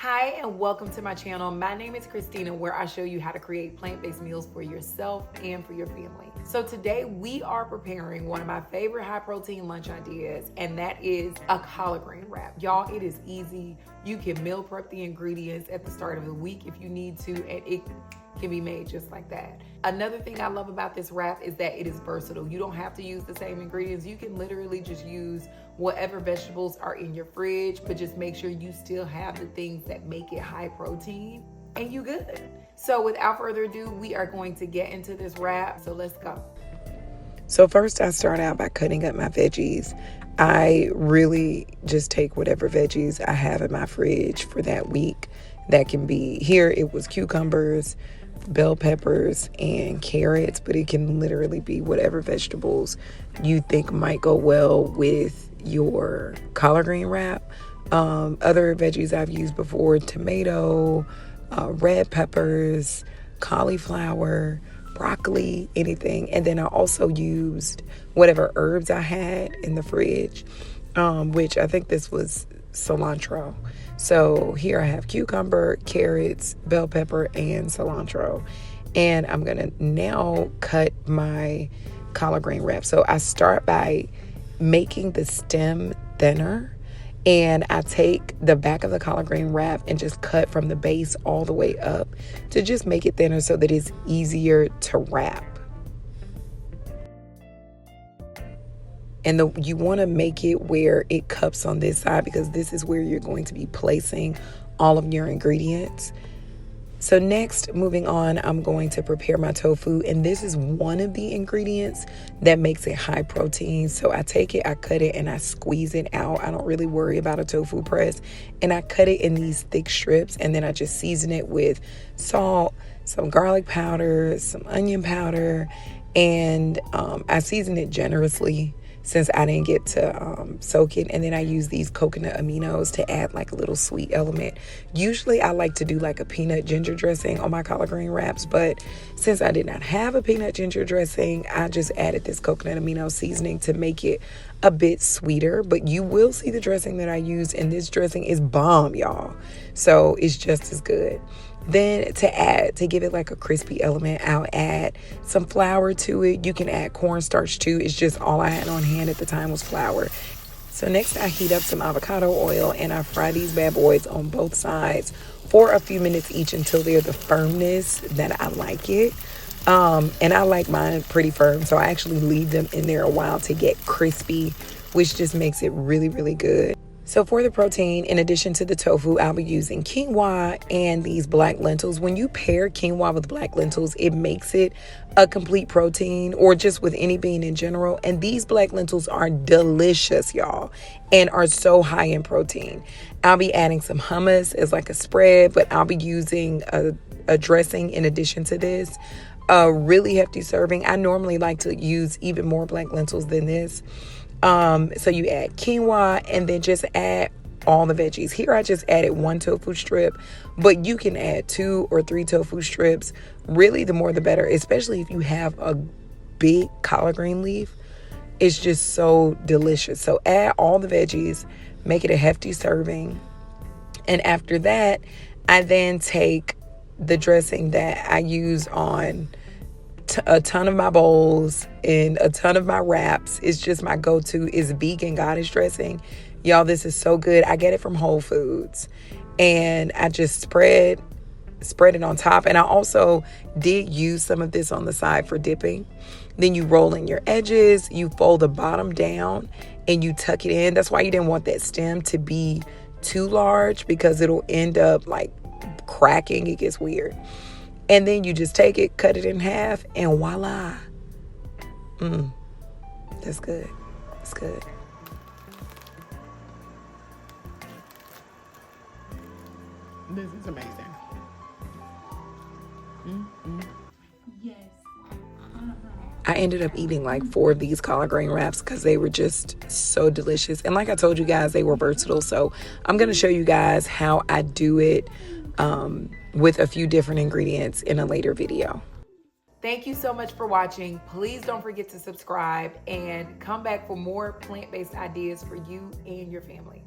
Hi and welcome to my channel. My name is Christina, where I show you how to create plant-based meals for yourself and for your family. So today we are preparing one of my favorite high protein lunch ideas, and that is a collard green wrap. Y'all, it is easy. You can meal prep the ingredients at the start of the week if you need to, and it can be made just like that. Another thing I love about this wrap is that it is versatile. You don't have to use the same ingredients. You can literally just use whatever vegetables are in your fridge, but just make sure you still have the things that make it high protein and you good. So without further ado, we are going to get into this wrap. So let's go. So first I start out by cutting up my veggies. I really just take whatever veggies I have in my fridge for that week. That can be, here it was cucumbers, bell peppers, and carrots, but it can literally be whatever vegetables you think might go well with your collard green wrap. Other veggies I've used before: tomato, red peppers, cauliflower, broccoli, anything. And then I also used whatever herbs I had in the fridge, which I think this was cilantro. So here I have cucumber, carrots, bell pepper, and cilantro. And I'm gonna now cut my collard green wrap. So I start by making the stem thinner, and I take the back of the collard green wrap and just cut from the base all the way up to just make it thinner so that it's easier to wrap. And you want to make it where it cups on this side, because this is where you're going to be placing all of your ingredients. So next, moving on, I'm going to prepare my tofu, and this is one of the ingredients that makes it high protein. So I take it, I cut it, and I squeeze it out. I don't really worry about a tofu press, and I cut it in these thick strips, and then I just season it with salt, some garlic powder, some onion powder, and I season it generously since I didn't get to soak it. And then I use these coconut aminos to add like a little sweet element. Usually I like to do like a peanut ginger dressing on my collard green wraps, but since I did not have a peanut ginger dressing, I just added this coconut amino seasoning to make it a bit sweeter. But you will see the dressing that I use, and this dressing is bomb, y'all. So it's just as good. Then to give it like a crispy element, I'll add some flour to it. You can add cornstarch too. It's just all I had on hand at the time was flour. So next I heat up some avocado oil, and I fry these bad boys on both sides for a few minutes each until they're the firmness that I like it. And I like mine pretty firm, so I actually leave them in there a while to get crispy, which just makes it really, really good. So for the protein, in addition to the tofu, I'll be using quinoa and these black lentils. When you pair quinoa with black lentils, it makes it a complete protein, or just with any bean in general. And these black lentils are delicious, y'all, and are so high in protein. I'll be adding some hummus as like a spread, but I'll be using a dressing in addition to this. A really hefty serving. I normally like to use even more black lentils than this. So you add quinoa and then just add all the veggies. Here I just added 1 tofu strip, but you can add 2 or 3 tofu strips. Really, the more the better, especially if you have a big collard green leaf. It's just so delicious. So add all the veggies, make it a hefty serving. And after that, I then take the dressing that I use on a ton of my bowls and a ton of my wraps. It's just my go-to is vegan goddess dressing. Y'all, this is so good. I get it from Whole Foods, and I just spread it on top. And I also did use some of this on the side for dipping. Then you roll in your edges, you fold the bottom down, and you tuck it in. That's why you didn't want that stem to be too large, because it'll end up like cracking. It gets weird. And then you just take it, cut it in half, and voila. That's good. It's good. This is amazing. Yes. I ended up eating like 4 of these collard green wraps because they were just so delicious. And like I told you guys, they were versatile. So I'm going to show you guys how I do it with a few different ingredients in a later video. Thank you so much for watching. Please don't forget to subscribe and come back for more plant-based ideas for you and your family.